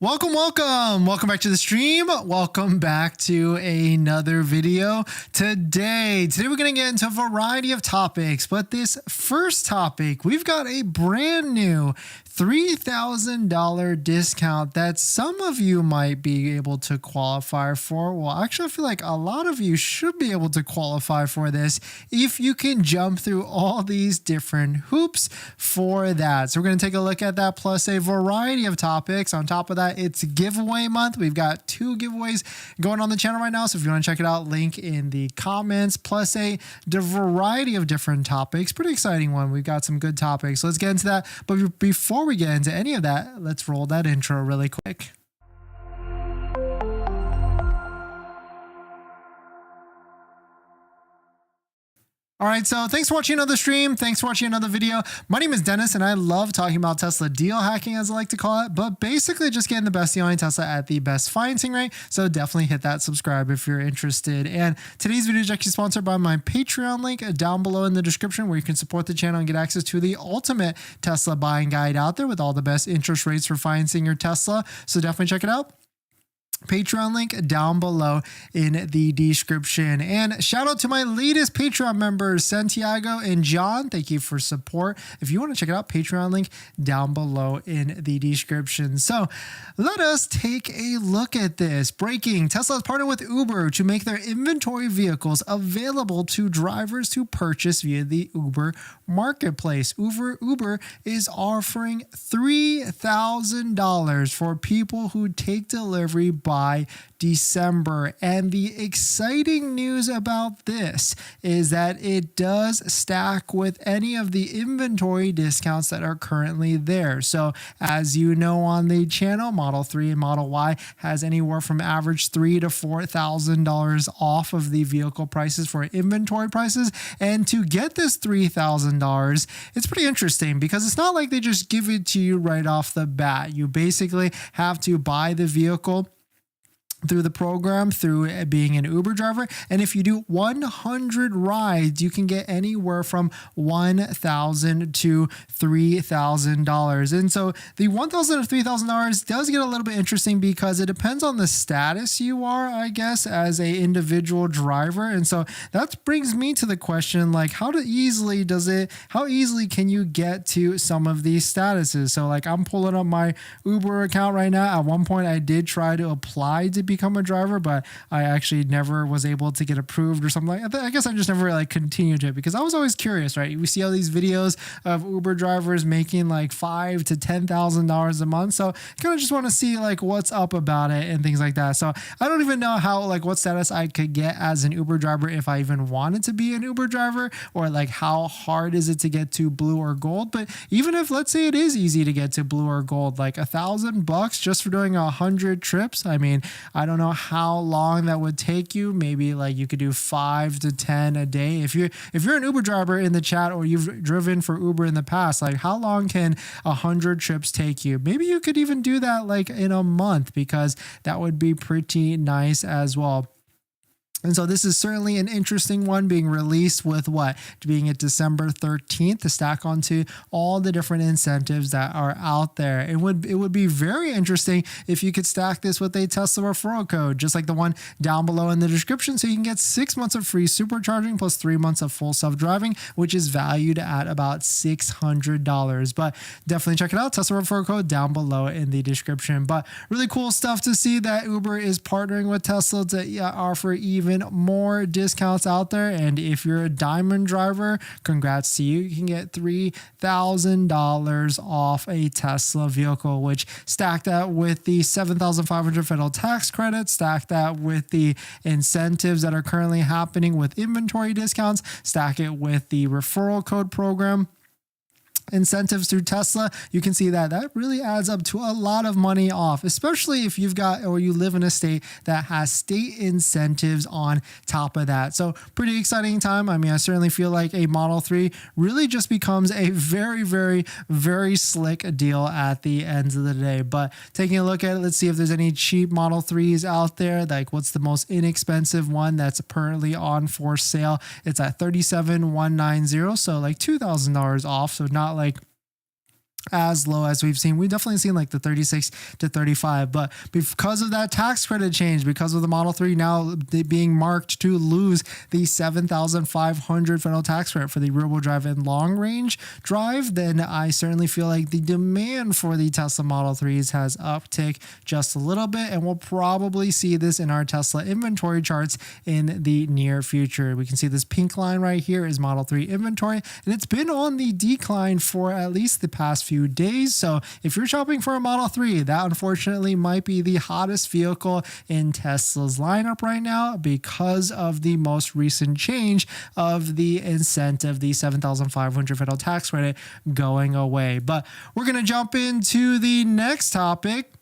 Welcome back to the stream. Welcome back to another video. Today we're going to get into a variety of topics, but this first topic, we've got a brand new $3,000 discount that some of you might be able to qualify for. Well, actually, I feel like a lot of you should be able to qualify for this if you can jump through all these different hoops for that. So we're going to take a look at that, plus a variety of topics. On top of that, it's giveaway month. We've got 2 giveaways going on the channel right now. So if you want to check it out, link in the comments, plus a variety of different topics. Pretty exciting one. We've got some good topics. Let's get into that. But before we get into any of that, let's roll that intro really quick. All right, so thanks for watching another stream. Thanks for watching another video. My name is Dennis, and I love talking about Tesla deal hacking, as I like to call it, but basically just getting the best deal on Tesla at the best financing rate. So definitely hit that subscribe if you're interested. And today's video is actually sponsored by my Patreon link down below in the description, where you can support the channel and get access to the ultimate Tesla buying guide out there with all the best interest rates for financing your Tesla. So definitely check it out. Patreon link down below in the description. And shout out to my latest Patreon members, Santiago and John. Thank you for support. If you want to check it out, Patreon link down below in the description. So let us take a look at this. Breaking: Tesla has partnered with Uber to make their inventory vehicles available to drivers to purchase via the Uber marketplace. Uber is offering $3,000 for people who take delivery by December. And the exciting news about this is that it does stack with any of the inventory discounts that are currently there. So as you know on the channel, Model 3 and Model Y has anywhere from average $3,000 to $4,000 off of the vehicle prices for inventory prices. And to get this $3,000, it's pretty interesting because it's not like they just give it to you right off the bat. You basically have to buy the vehicle through the program, through being an Uber driver. And if you do 100 rides, you can get anywhere from $1,000 to $3,000. And so the $1,000 to $3,000 does get a little bit interesting because it depends on the status you are, I guess, as a individual driver. And so that brings me to the question, like, how easily can you get to some of these statuses? So like, I'm pulling up my Uber account right now. At one point I did try to apply to become a driver, but I actually never was able to get approved or something like that. I guess I just never like continued it because I was always curious, right? We see all these videos of Uber drivers making like $5,000 to $10,000 a month. So I kind of just want to see like what's up about it and things like that. So I don't even know how, like, what status I could get as an Uber driver if I even wanted to be an Uber driver, or like how hard is it to get to blue or gold. But even if, let's say it is easy to get to blue or gold, like $1,000 just for doing 100 trips. I mean, I don't know how long that would take you. Maybe like you could do 5 to 10 a day. If you're an Uber driver in the chat, or you've driven for Uber in the past, like how long can 100 trips take you? Maybe you could even do that like in a month, because that would be pretty nice as well. And so this is certainly an interesting one, being released with being at December 13th, to stack onto all the different incentives that are out there. It would be very interesting if you could stack this with a Tesla referral code, just like the one down below in the description. So you can get 6 months of free supercharging plus 3 months of full self-driving, which is valued at about $600. But definitely check it out. Tesla referral code down below in the description. But really cool stuff to see that Uber is partnering with Tesla to offer even more discounts out there. And if you're a diamond driver, congrats to you. You can get $3,000 off a Tesla vehicle, which stack that with the $7,500 federal tax credit, stack that with the incentives that are currently happening with inventory discounts, stack it with the referral code program incentives through Tesla, you can see that really adds up to a lot of money off, especially if you've got, or you live in a state that has state incentives on top of that. So pretty exciting time. I mean, I certainly feel like a Model 3 really just becomes a very, very, very slick deal at the end of the day. But taking a look at it, let's see if there's any cheap Model 3s out there. Like, what's the most inexpensive one that's currently on for sale? It's at $37,190, so like $2,000 off. So not like as low as we've seen. We've definitely seen like the 36 to 35, but because of that tax credit change, because of the Model 3 now being marked to lose the $7,500 federal tax credit for the rear-wheel drive and long-range drive, then I certainly feel like the demand for the Tesla Model 3s has upticked just a little bit, and we'll probably see this in our Tesla inventory charts in the near future. We can see this pink line right here is Model 3 inventory, and it's been on the decline for at least the past few days. So if you're shopping for a Model 3, that unfortunately might be the hottest vehicle in Tesla's lineup right now because of the most recent change of the incentive, the $7,500 federal tax credit going away. But we're going to jump into the next topic.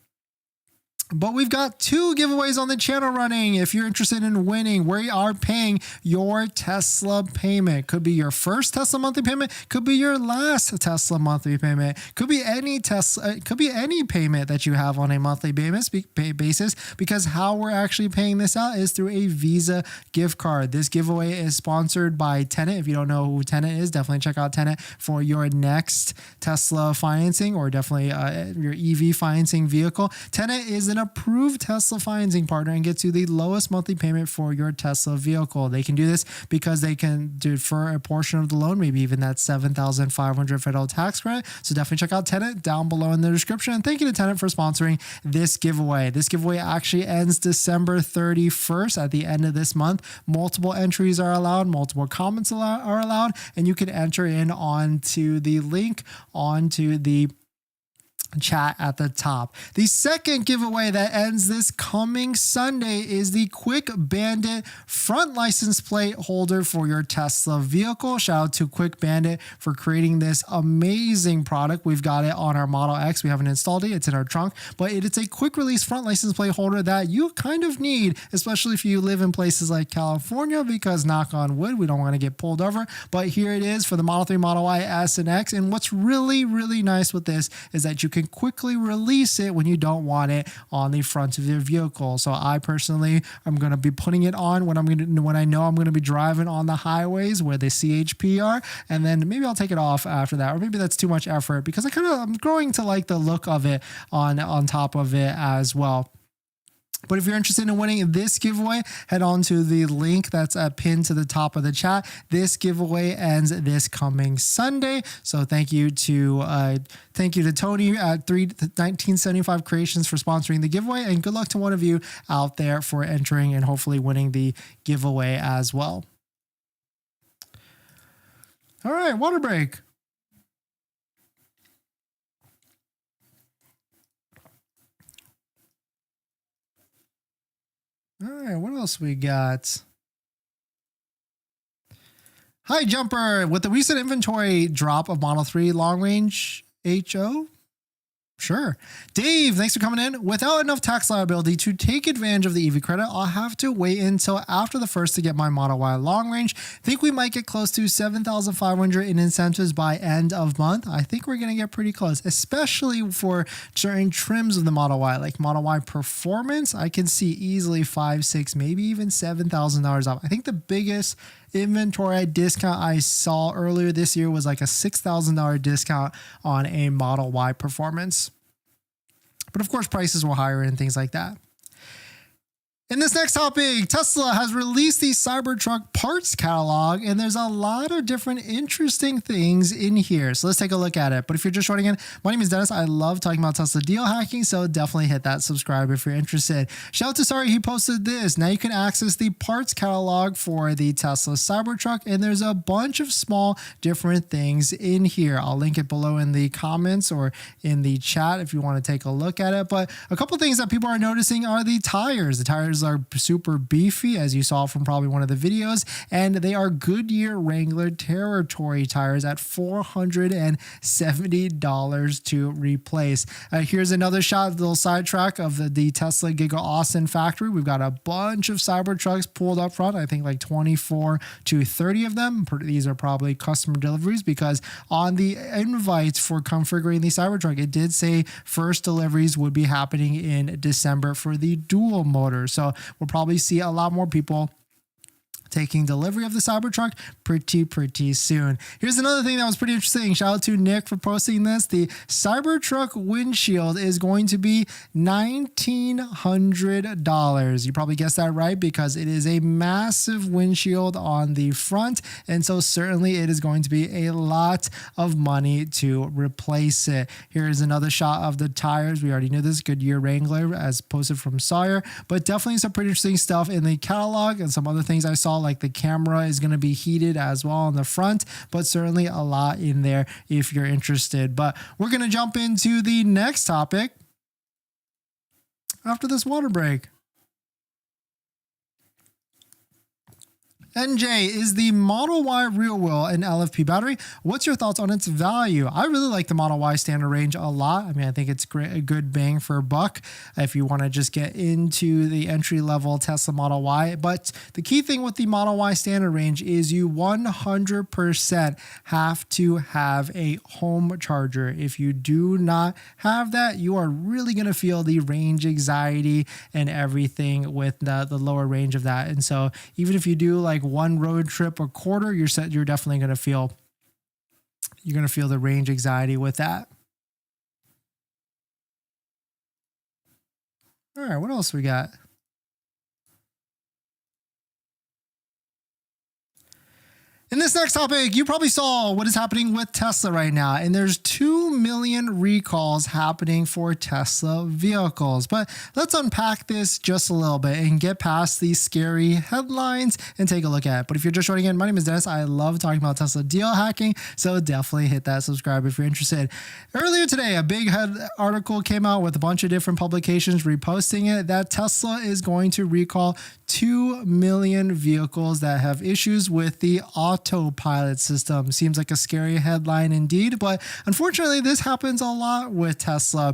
But we've got 2 giveaways on the channel running. If you're interested in winning, we are paying your Tesla payment. Could be your first Tesla monthly payment, could be your last Tesla monthly payment, could be any payment that you have on a monthly basis, because how we're actually paying this out is through a Visa gift card. This giveaway is sponsored by Tenet. If you don't know who Tenet is, definitely check out Tenet for your next Tesla financing, or definitely your EV financing vehicle. Tenet is an approved Tesla financing partner and gets you the lowest monthly payment for your Tesla vehicle. They can do this because they can defer a portion of the loan, maybe even that $7,500 federal tax credit. So definitely check out Tenet down below in the description. And thank you to Tenet for sponsoring this giveaway. This giveaway actually ends December 31st at the end of this month. Multiple entries are allowed, multiple comments are allowed, and you can enter in onto the link onto the chat at the top. The second giveaway that ends this coming Sunday is the Quick Bandit front license plate holder for your Tesla vehicle. Shout out to Quick Bandit for creating this amazing product. We've got it on our Model X. We haven't installed it. It's in our trunk, but it's a quick release front license plate holder that you kind of need, especially if you live in places like California, because knock on wood, we don't want to get pulled over. But here it is for the Model 3, Model Y, S, and X. And what's really, really nice with this is that you can quickly release it when you don't want it on the front of your vehicle. So I personally am going to be putting it on when I know I'm going to be driving on the highways where the CHP are, and then maybe I'll take it off after that, or maybe that's too much effort, because I'm growing to like the look of it on top of it as well. But if you're interested in winning this giveaway, head on to the link that's pinned to the top of the chat. This giveaway ends this coming Sunday. So thank you to Tony at 1975 Creations for sponsoring the giveaway, and good luck to one of you out there for entering and hopefully winning the giveaway as well. All right, water break. All right, what else we got? Hi, Jumper. With the recent inventory drop of Model 3 long range HO? Sure. Dave, thanks for coming in. Without enough tax liability to take advantage of the EV credit, I'll have to wait until after the first to get my Model Y long range. Think we might get close to $7,500 in incentives by end of month. I think we're going to get pretty close, especially for certain trims of the Model Y, like Model Y Performance. I can see easily $5,000, $6,000, maybe even $7,000 off. I think the biggest inventory discount I saw earlier this year was like a $6,000 discount on a Model Y Performance. But of course, prices were higher and things like that. In this next topic, Tesla has released the Cybertruck Parts catalog, and there's a lot of different interesting things in here. So let's take a look at it. But if you're just joining in, my name is Dennis. I love talking about Tesla deal hacking, so definitely hit that subscribe if you're interested. Shout out to Sorry, he posted this. Now you can access the parts catalog for the Tesla Cybertruck, and there's a bunch of small different things in here. I'll link it below in the comments or in the chat if you want to take a look at it. But a couple things that people are noticing are the tires. The tires are super beefy, as you saw from probably one of the videos, and they are Goodyear Wrangler Territory tires at $470 to replace. Here's another shot, little sidetrack of the Tesla Giga Austin factory. We've got a bunch of Cybertrucks pulled up front, I think like 24 to 30 of them. These are probably customer deliveries, because on the invites for configuring the Cybertruck, it did say first deliveries would be happening in December for the dual motor. So we'll probably see a lot more people taking delivery of the Cybertruck pretty soon. Here's another thing that was pretty interesting. Shout out to Nick for posting this. The Cybertruck windshield is going to be $1,900. You probably guessed that right because it is a massive windshield on the front, and so certainly it is going to be a lot of money to replace it. Here's another shot of the tires. We already knew this. Goodyear Wrangler as posted from Sawyer, but definitely some pretty interesting stuff in the catalog and some other things I saw, like the camera is going to be heated as well on the front, but certainly a lot in there if you're interested. But we're going to jump into the next topic after this water break. NJ, is the Model Y rear wheel an LFP battery? What's your thoughts on its value? I really like the Model Y standard range a lot. I mean, I think it's great, a good bang for a buck if you want to just get into the entry-level Tesla Model Y. But the key thing with the Model Y standard range is you 100% have to have a home charger. If you do not have that, you are really going to feel the range anxiety and everything with the lower range of that. And so even if you do like one road trip a quarter, you're definitely going to feel the range anxiety with that. All right, what else we got? In this next topic, you probably saw what is happening with Tesla right now, and there's 2 million recalls happening for Tesla vehicles. But let's unpack this just a little bit and get past these scary headlines and take a look at it. But if you're just joining in, my name is Dennis. I love talking about Tesla deal hacking, so definitely hit that subscribe if you're interested. Earlier today, a big head article came out with a bunch of different publications reposting it that Tesla is going to recall 2 million vehicles that have issues with the autopilot system. Seems like a scary headline indeed, but unfortunately this happens a lot with Tesla.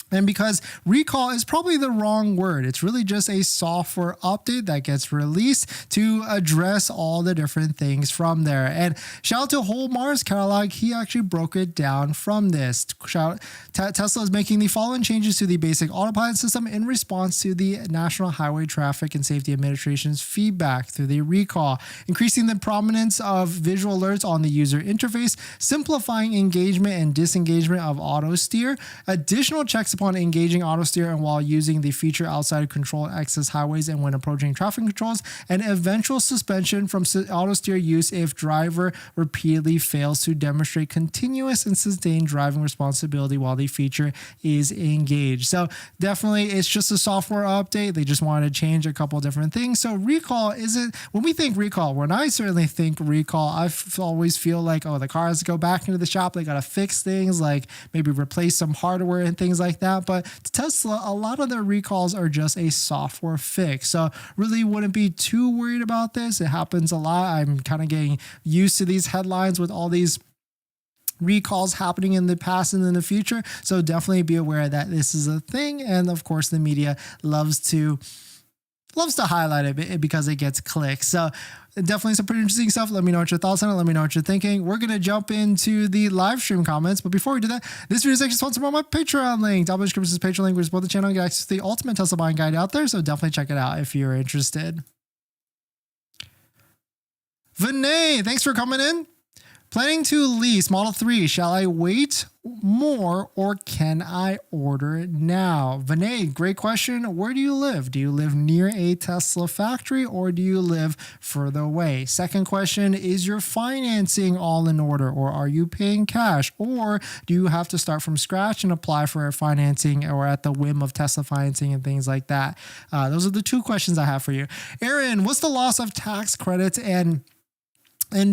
And because recall is probably the wrong word, it's really just a software update that gets released to address all the different things from there. And shout out to Whole Mars Catalog, he actually broke it down from this. Tesla is making the following changes to the basic autopilot system in response to the National Highway Traffic and Safety Administration's feedback through the recall, increasing the prominence of visual alerts on the user interface, simplifying engagement and disengagement of auto steer, additional checks upon engaging auto steer and while using the feature outside controlled access highways and when approaching traffic controls, and eventual suspension from auto steer use if driver repeatedly fails to demonstrate continuous and sustained driving responsibility while the feature is engaged. So definitely it's just a software update. They just wanted to change a couple different things. So recall isn't, when we think recall, when I certainly think recall, I always feel like, oh, the car has to go back into the shop. They got to fix things, like maybe replace some hardware and things like that. But to Tesla, a lot of their recalls are just a software fix. So really wouldn't be too worried about this. It happens a lot. I'm kind of getting used to these headlines with all these recalls happening in the past and in the future. So definitely be aware that this is a thing. And of course, the media loves to highlight it because it gets clicks. So definitely some pretty interesting stuff. Let me know what your thoughts on it. Let me know what you're thinking. We're going to jump into the live stream comments. But before we do that, this video is actually sponsored by my Patreon link. Double description is Patreon link, where you support the channel and get access to the ultimate Tesla buying guide out there. So definitely check it out if you're interested. Vinay, thanks for coming in. Planning to lease Model 3. Shall I wait more or can I order it now? Vinay, great question. Where do you live? Do you live near a Tesla factory or do you live further away? Second question, is your financing all in order or are you paying cash? Or do you have to start from scratch and apply for financing or at the whim of Tesla financing and things like that? Those are the two questions I have for you. Aaron, what's the loss of tax credits and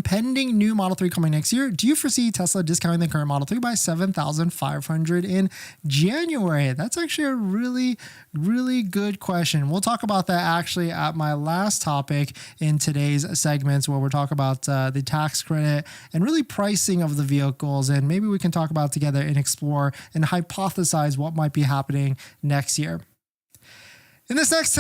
pending new Model 3 coming next year? Do you foresee Tesla discounting the current Model 3 by $7,500 in January? That's actually a really, really good question. We'll talk about that actually at my last topic in today's segments, where we'll talk about the tax credit and really pricing of the vehicles. And maybe we can talk about it together and explore and hypothesize what might be happening next year. In this next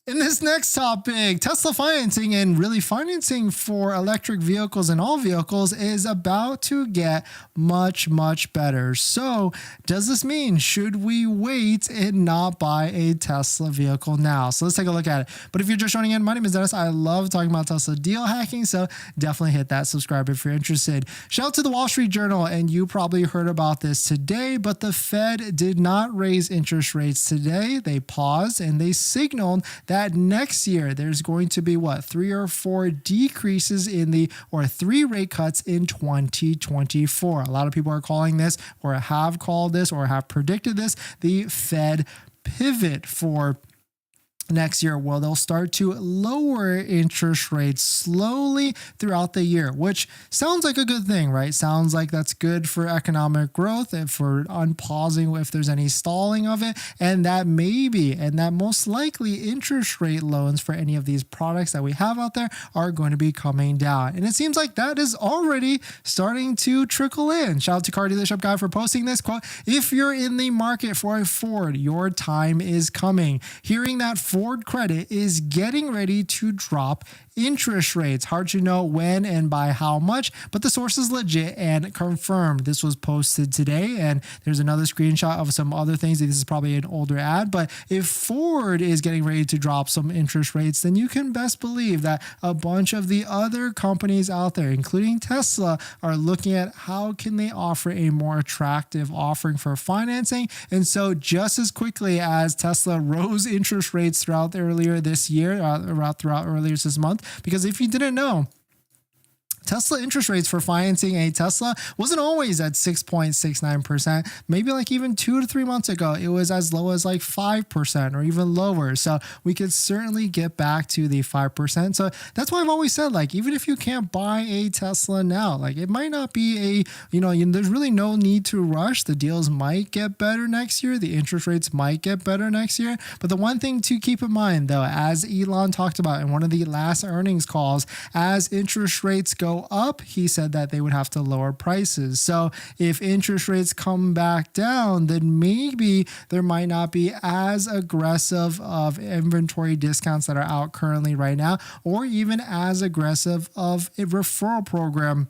In this next topic, Tesla financing and really financing for electric vehicles and all vehicles is about to get much, much better. So does this mean, should we wait and not buy a Tesla vehicle now? So let's take a look at it. But if you're just joining in, my name is Dennis. I love talking about Tesla deal hacking. So definitely hit that subscribe if you're interested. Shout out to the Wall Street Journal. And you probably heard about this today, but the Fed did not raise interest rates today. They paused and they signaled that next year there's going to be 3 or 4 decreases or 3 rate cuts in 2024. A lot of people are calling this, or have called this, or have predicted this, the Fed pivot for next year. Well, they'll start to lower interest rates slowly throughout the year, which sounds like a good thing, right? Sounds like that's good for economic growth and for unpausing if there's any stalling of it. And that most likely interest rate loans for any of these products that we have out there are going to be coming down. And it seems like that is already starting to trickle in. Shout out to Car Dealership Guy for posting this quote. If you're in the market for a Ford, your time is coming. Hearing that Ford Credit is getting ready to drop interest rates. Hard to know when and by how much, but the source is legit and confirmed. This was posted today, and there's another screenshot of some other things. This is probably an older ad, but if Ford is getting ready to drop some interest rates, then you can best believe that a bunch of the other companies out there, including Tesla, are looking at how can they offer a more attractive offering for financing. And so just as quickly as Tesla rose interest rates throughout earlier this month, because if you didn't know, Tesla interest rates for financing a Tesla wasn't always at 6.69%. Maybe like even 2 to 3 months ago, it was as low as like 5% or even lower. So we could certainly get back to the 5%. So that's why I've always said, like, even if you can't buy a Tesla now, like it might not be there's really no need to rush. The deals might get better next year. The interest rates might get better next year. But the one thing to keep in mind, though, as Elon talked about in one of the last earnings calls, as interest rates go up, he said that they would have to lower prices. So if interest rates come back down, then maybe there might not be as aggressive of inventory discounts that are out currently right now, or even as aggressive of a referral program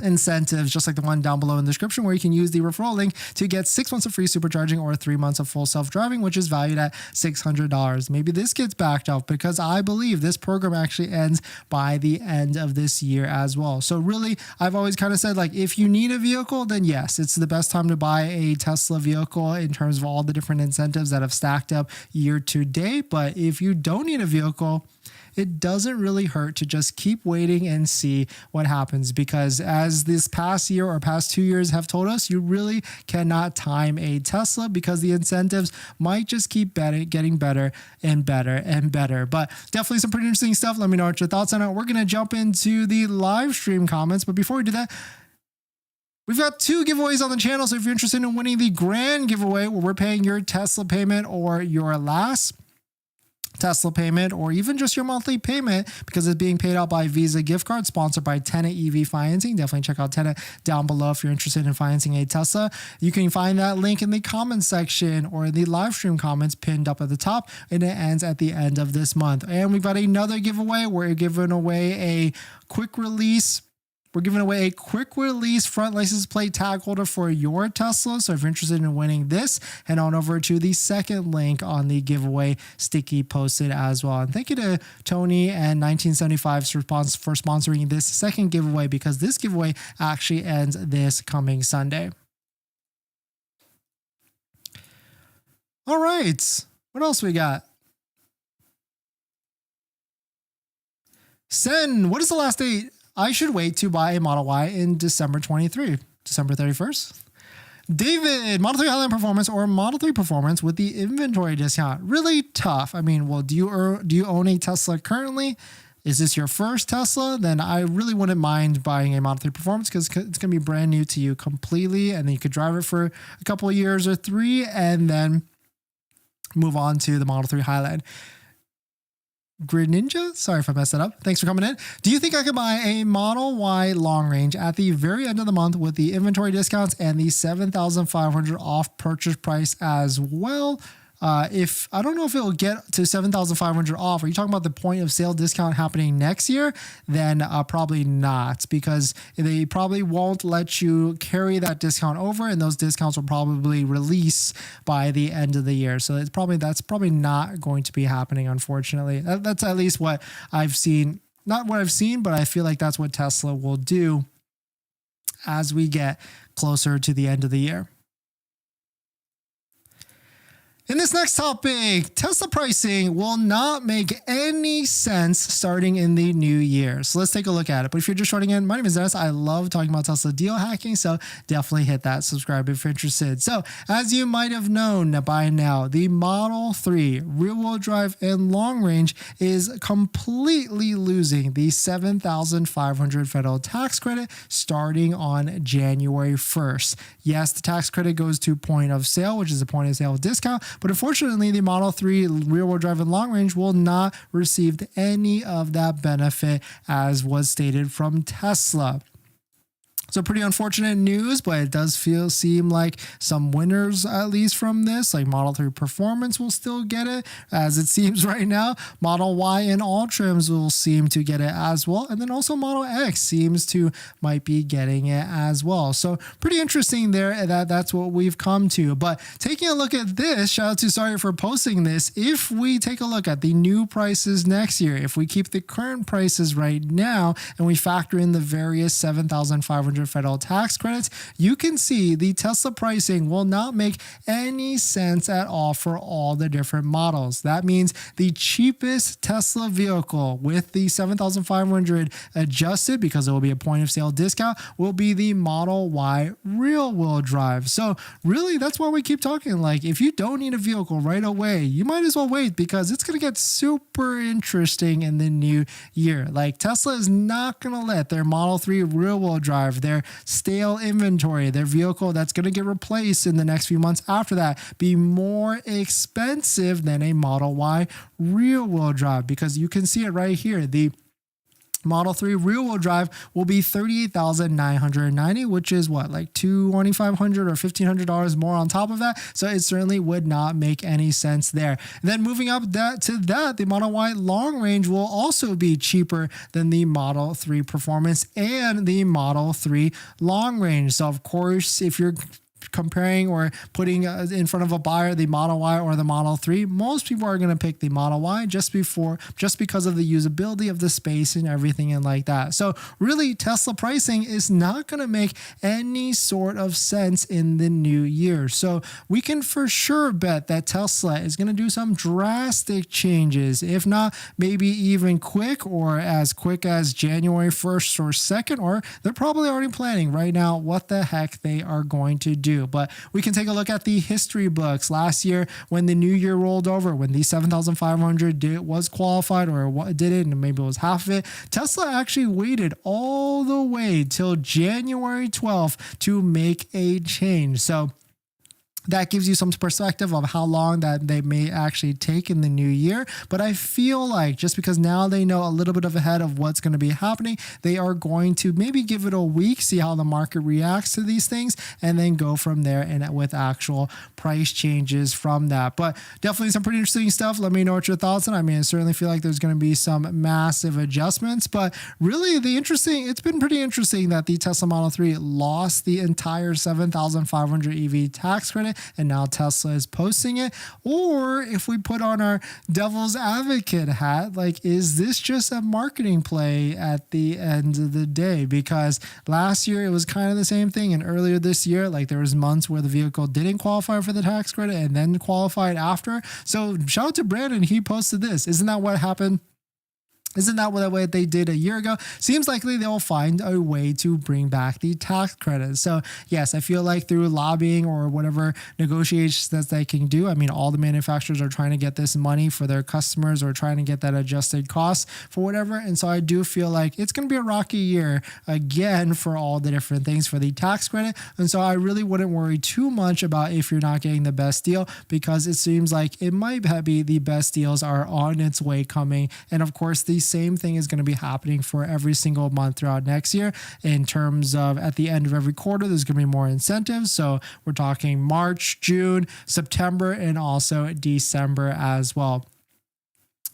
incentives, just like the one down below in the description, where you can use the referral link to get 6 months of free supercharging or 3 months of full self-driving, which is valued at $600. Maybe this gets backed off because I believe this program actually ends by the end of this year as well. So really, I've always kind of said, like, if you need a vehicle, then yes, it's the best time to buy a Tesla vehicle in terms of all the different incentives that have stacked up year to date. But if you don't need a vehicle, it doesn't really hurt to just keep waiting and see what happens, because as this past year or past 2 years have told us, you really cannot time a Tesla because the incentives might just keep getting better and better and better. But definitely some pretty interesting stuff. Let me know what your thoughts on it. We're going to jump into the live stream comments, but before we do that, we've got 2 giveaways on the channel. So if you're interested in winning the grand giveaway where we're paying your Tesla payment or your last Tesla payment, or even just your monthly payment, because it's being paid out by Visa gift card, sponsored by Tenet EV Financing. Definitely check out Tenet down below if you're interested in financing a Tesla. You can find that link in the comments section or in the live stream comments pinned up at the top, and it ends at the end of this month. And we've got another giveaway. We're giving away a quick release front license plate tag holder for your Tesla. So if you're interested in winning this, head on over to the second link on the giveaway sticky posted as well. And thank you to Tony and 1975 for sponsoring this second giveaway, because this giveaway actually ends this coming Sunday. All right. What else we got? Sen, what is the last date I should wait to buy a Model Y in December 23? December 31st? David, Model 3 Highline Performance or Model 3 Performance with the inventory discount? Really tough. I mean, well, do you own a Tesla currently? Is this your first Tesla? Then I really wouldn't mind buying a Model 3 Performance, because it's going to be brand new to you completely, and then you could drive it for a couple of years or 3 and then move on to the Model 3 Highline. Grid Ninja, sorry if I messed that up. Thanks for coming in. Do you think I could buy a Model Y long range at the very end of the month with the inventory discounts and the $7,500 off purchase price as well? if I don't know if it will get to 7,500 off. Are you talking about the point of sale discount happening next year? Then probably not, because they probably won't let you carry that discount over, and those discounts will probably release by the end of the year. So that's probably not going to be happening, unfortunately. That's at least what I've seen. Not what I've seen, but I feel like that's what Tesla will do as we get closer to the end of the year. In this next topic, Tesla pricing will not make any sense starting in the new year. So let's take a look at it. But if you're just joining in, my name is Dennis. I love talking about Tesla deal hacking, so definitely hit that subscribe if you're interested. So as you might have known by now, the Model 3 rear-wheel drive and long range is completely losing the $7,500 federal tax credit starting on January 1st. Yes, the tax credit goes to point of sale, which is a point of sale discount, but unfortunately, the Model 3 rear-wheel drive and long range will not receive any of that benefit as was stated from Tesla. So pretty unfortunate news, but it does seem like some winners, at least from this, like Model 3 Performance will still get it, as it seems right now. Model Y and all trims will seem to get it as well. And then also Model X seems to might be getting it as well. So pretty interesting there that's what we've come to. But taking a look at this, shout out to Sorry for posting this. If we take a look at the new prices next year, if we keep the current prices right now and we factor in the various 7,500 federal tax credits, you can see the Tesla pricing will not make any sense at all for all the different models. That means the cheapest Tesla vehicle with the 7,500 adjusted, because it will be a point of sale discount, will be the Model Y rear-wheel drive. So really, that's why we keep talking. Like, if you don't need a vehicle right away, you might as well wait, because it's going to get super interesting in the new year. Like, Tesla is not going to let their Model 3 rear-wheel drive, their stale inventory, their vehicle that's going to get replaced in the next few months after that, be more expensive than a Model Y rear-wheel drive, because you can see it right here. The Model 3 rear-wheel drive will be $38,990, which is what, like $2,500 or $1,500 more on top of that. So it certainly would not make any sense there. And then moving up to that, the Model Y long range will also be cheaper than the Model 3 Performance and the Model 3 long range. So of course, if you're comparing or putting in front of a buyer the Model Y or the Model 3, most people are going to pick the Model Y just because of the usability of the space and everything and like that. So really, Tesla pricing is not going to make any sort of sense in the new year. So we can for sure bet that Tesla is going to do some drastic changes, if not maybe even quick or as quick as January 1st or 2nd, or they're probably already planning right now what the heck they are going to do. But we can take a look at the history books. Last year, when the new year rolled over, when the 7,500 was qualified or did it, and maybe it was half of it, Tesla actually waited all the way till January 12th to make a change. So that gives you some perspective of how long that they may actually take in the new year. But I feel like just because now they know a little bit of ahead of what's going to be happening, they are going to maybe give it a week, see how the market reacts to these things, and then go from there and with actual price changes from that. But definitely some pretty interesting stuff. Let me know what your thoughts on. I mean, I certainly feel like there's going to be some massive adjustments, but really it's been pretty interesting that the Tesla Model 3 lost the entire 7,500 EV tax credit, and now Tesla is posting it. Or if we put on our devil's advocate hat, like, is this just a marketing play at the end of the day? Because last year it was kind of the same thing, and earlier this year, like, there was months where the vehicle didn't qualify for the tax credit and then qualified after. So shout out to Brandon, he posted this. Isn't that what happened? Isn't that what they did a year ago? Seems likely they'll find a way to bring back the tax credit. So yes, I feel like through lobbying or whatever negotiations that they can do, I mean, all the manufacturers are trying to get this money for their customers or trying to get that adjusted cost for whatever. And so I do feel like it's going to be a rocky year again for all the different things for the tax credit. And so I really wouldn't worry too much about if you're not getting the best deal, because it seems like it might be the best deals are on its way coming. And of course, the same thing is going to be happening for every single month throughout next year in terms of at the end of every quarter, there's going to be more incentives. So we're talking March, June, September, and also December as well.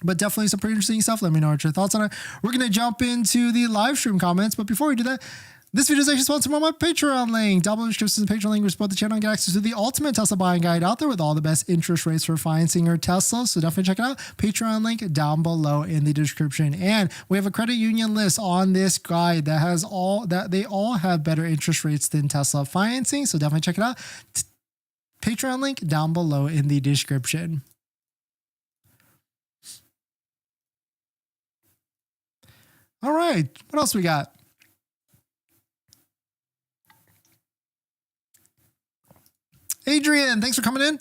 But definitely some pretty interesting stuff. Let me know what your thoughts on it. We're going to jump into the live stream comments. But before we do that, this video is actually sponsored by my Patreon link. Down below in the description is the Patreon link where you support the channel and get access to the ultimate Tesla buying guide out there with all the best interest rates for financing your Tesla. So definitely check it out. Patreon link down below in the description. And we have a credit union list on this guide that has they all have better interest rates than Tesla financing. So definitely check it out. Patreon link down below in the description. All right, what else we got? Adrian, thanks for coming in.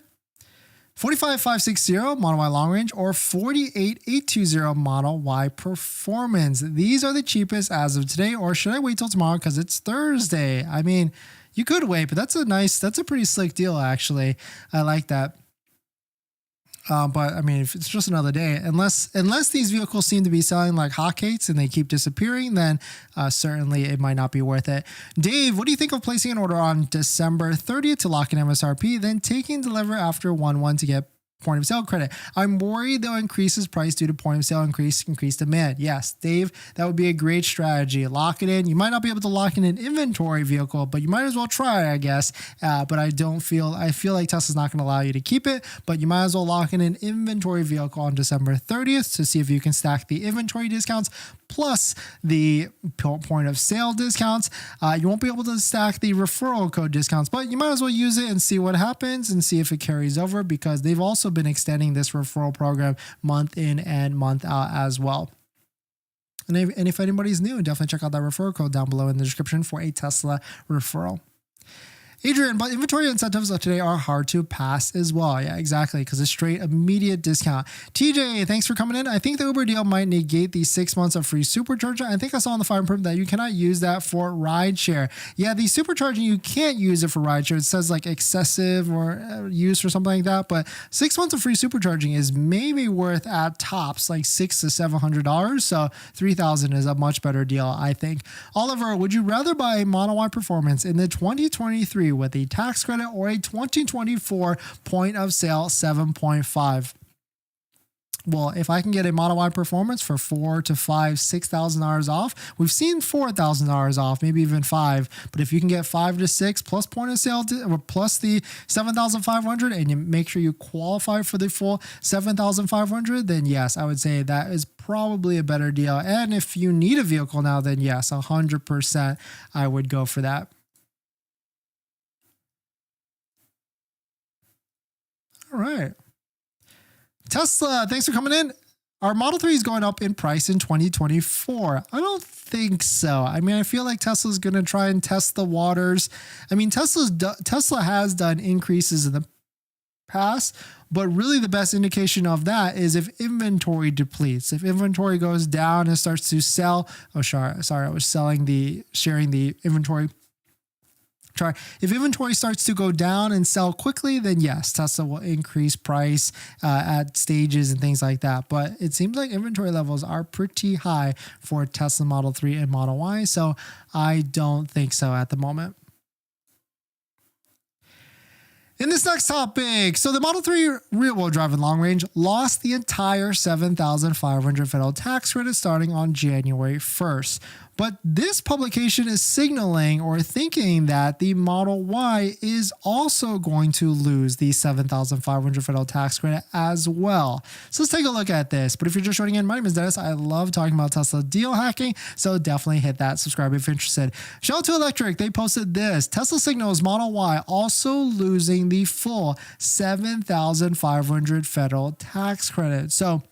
45560 Model Y long range or 48820 Model Y performance. These are the cheapest as of today, or should I wait till tomorrow because it's Thursday? I mean, you could wait, but that's a pretty slick deal actually. I like that. But I mean, if it's just another day, unless these vehicles seem to be selling like hotcakes and they keep disappearing, then certainly it might not be worth it. Dave, what do you think of placing an order on December 30th to lock in MSRP, then taking delivery after 1/1 to get point of sale credit? I'm worried they'll increase his price due to point of sale increase demand. Yes, Dave, that would be a great strategy. Lock it in. You might not be able to lock in an inventory vehicle, but you might as well try, I guess. But I feel like Tesla's not going to allow you to keep it, but you might as well lock in an inventory vehicle on December 30th to see if you can stack the inventory discounts plus the point of sale discounts. You won't be able to stack the referral code discounts, but you might as well use it and see what happens and see if it carries over, because they've also been extending this referral program month in and month out as well. And if anybody's new, definitely check out that referral code down below in the description for a Tesla referral. Adrian, but inventory incentives of today are hard to pass as well. Yeah, exactly, because it's straight immediate discount. TJ, thanks for coming in. I think the Uber deal might negate the 6 months of free supercharging. I think I saw on the fine print that you cannot use that for rideshare. Yeah, the supercharging, you can't use it for rideshare. It says like excessive or use or something like that. But 6 months of free supercharging is maybe worth at tops like $600 to $700. So $3,000 is a much better deal, I think. Oliver, would you rather buy a Model Y Performance in the 2023 with a tax credit or a 2024 point of sale 7.5? Well, if I can get a Model Y Performance for $4,000 to $5,000, $6,000 off, we've seen $4,000 off, maybe even $5,000. But if you can get $5,000 to $6,000 plus point of sale plus the $7,500, and you make sure you qualify for the full $7,500, then yes, I would say that is probably a better deal. And if you need a vehicle now, then yes, 100% I would go for that. All right. Tesla, thanks for coming in. Our Model 3 is going up in price in 2024. I don't think so. I mean, I feel like Tesla's going to try and test the waters. I mean, Tesla has done increases in the past, but really the best indication of that is if inventory depletes. If inventory goes down and starts to sell. Oh, sorry, I was sharing the inventory. If inventory starts to go down and sell quickly, then yes, Tesla will increase price at stages and things like that. But it seems like inventory levels are pretty high for Tesla Model 3 and Model Y, so I don't think so at the moment. In this next topic, so the Model 3 rear-wheel drive and long range lost the entire $7,500 federal tax credit starting on January 1st. But this publication is signaling or thinking that the Model Y is also going to lose the $7,500 federal tax credit as well. So let's take a look at this. But if you're just joining in, my name is Dennis. I love talking about Tesla deal hacking, so definitely hit that subscribe if you're interested. Shout out to Electric. They posted this. Tesla signals Model Y also losing the full $7,500 federal tax credit. So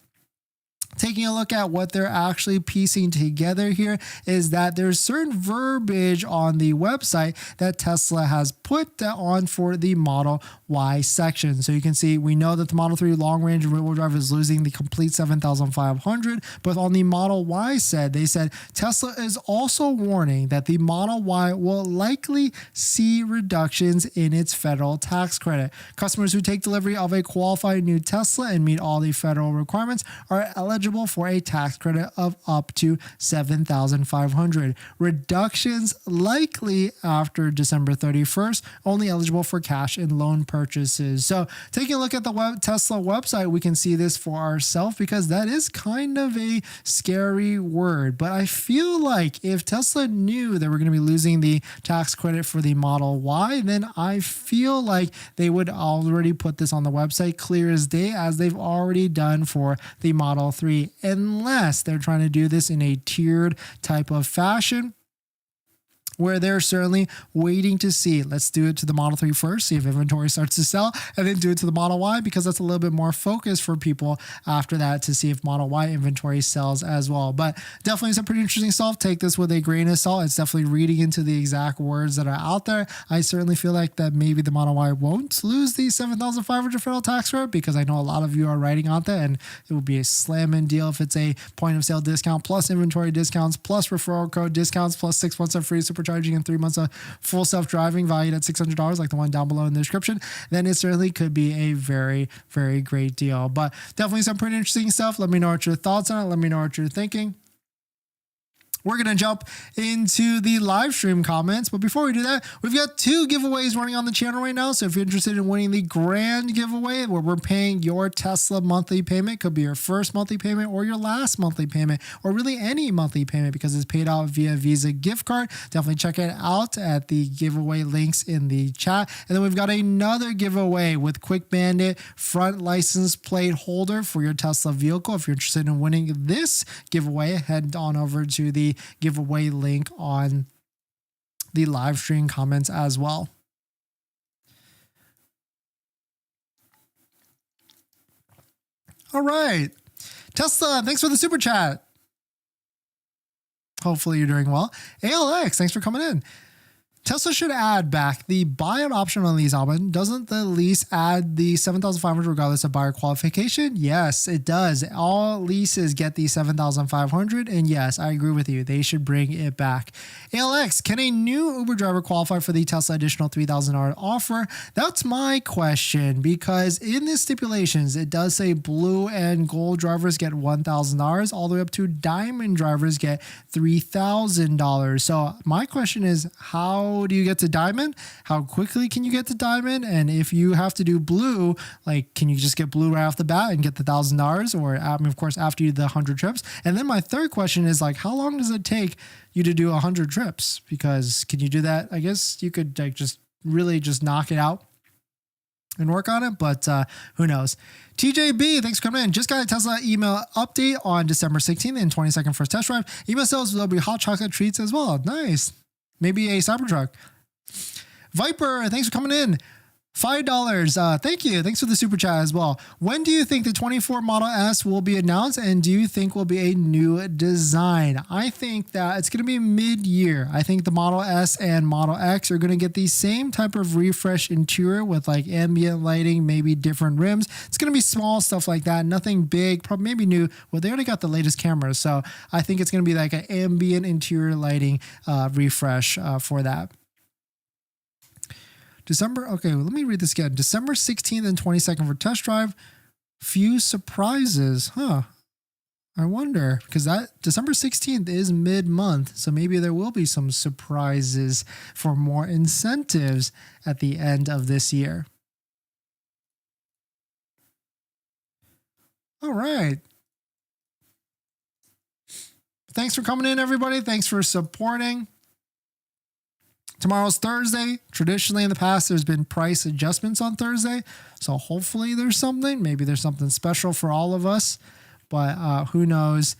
taking a look at what they're actually piecing together here is that there's certain verbiage on the website that Tesla has put on for the Model Y section. So you can see, we know that the Model 3 long range and rear-wheel drive is losing the complete $7,500, but on the Model Y they said Tesla is also warning that the Model Y will likely see reductions in its federal tax credit. Customers who take delivery of a qualified new Tesla and meet all the federal requirements are eligible eligible for a tax credit of up to $7,500. Reductions likely after December 31st, only eligible for cash and loan purchases. So taking a look at the Tesla website, we can see this for ourselves because that is kind of a scary word. But I feel like if Tesla knew they were going to be losing the tax credit for the Model Y, then I feel like they would already put this on the website clear as day, as they've already done for the Model 3, unless they're trying to do this in a tiered type of fashion, where they're certainly waiting to see. Let's do it to the Model 3 first, see if inventory starts to sell, and then do it to the Model Y, because that's a little bit more focus for people after that to see if Model Y inventory sells as well. But definitely some pretty interesting stuff. Take this with a grain of salt. It's definitely reading into the exact words that are out there. I certainly feel like that maybe the Model Y won't lose the $7,500 federal tax credit, because I know a lot of you are writing on that, and it would be a slamming deal if it's a point of sale discount plus inventory discounts plus referral code discounts plus 6 months of free supercharging and 3 months of full self-driving valued at $600, like the one down below in the description. Then it certainly could be a very, very great deal. But definitely some pretty interesting stuff. Let me know what your thoughts on it. Let me know what you're thinking. We're going to jump into the live stream comments. But before we do that, we've got 2 giveaways running on the channel right now. So if you're interested in winning the grand giveaway, where we're paying your Tesla monthly payment, could be your first monthly payment or your last monthly payment, or really any monthly payment, because it's paid out via Visa gift card. Definitely check it out at the giveaway links in the chat. And then we've got another giveaway with Quick Bandit front license plate holder for your Tesla vehicle. If you're interested in winning this giveaway, head on over to the giveaway link on the live stream comments as well. All right, Tesla, thanks for the super chat. Hopefully you're doing well. ALX, thanks for coming in. Tesla should add back the buyout option on lease element. Doesn't the lease add the $7,500 regardless of buyer qualification? Yes, it does. All leases get the $7,500, and yes, I agree with you. They should bring it back. ALX, can a new Uber driver qualify for the Tesla additional $3,000 offer? That's my question, because in the stipulations, it does say blue and gold drivers get $1,000, all the way up to diamond drivers get $3,000. So my question is, how do you get to diamond? How quickly can you get to diamond? And if you have to do blue, like, can you just get blue right off the bat and get the $1,000? Or of course, after you do the 100 trips. And then my third question is, like, how long does it take you to do 100 trips? Because can you do that? I guess you could, like, just really just knock it out and work on it, but who knows. TJB, thanks for coming in. Just got a Tesla email update on December 16th and 22nd for test drive. Email sales will be hot chocolate treats as well. Nice. Maybe a Cybertruck. Viper, thanks for coming in. $5. Thank you. Thanks for the super chat as well. When do you think the 24 Model S will be announced, and do you think will be a new design? I think that it's going to be mid-year. I think the Model S and Model X are going to get the same type of refresh interior with like ambient lighting, maybe different rims. It's going to be small stuff like that. Nothing big, probably maybe new. Well, they already got the latest cameras, so I think it's going to be like an ambient interior lighting refresh for that. December, okay, well, let me read this again. December 16th and 22nd for test drive. Few surprises, huh? I wonder, because that December 16th is mid-month, so maybe there will be some surprises for more incentives at the end of this year. All right. Thanks for coming in, everybody. Thanks for supporting. Tomorrow's Thursday. Traditionally in the past, there's been price adjustments on Thursday. So hopefully there's something. Maybe there's something special for all of us. But who knows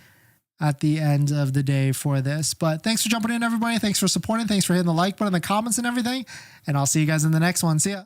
at the end of the day for this. But thanks for jumping in, everybody. Thanks for supporting. Thanks for hitting the like button, the comments and everything. And I'll see you guys in the next one. See ya.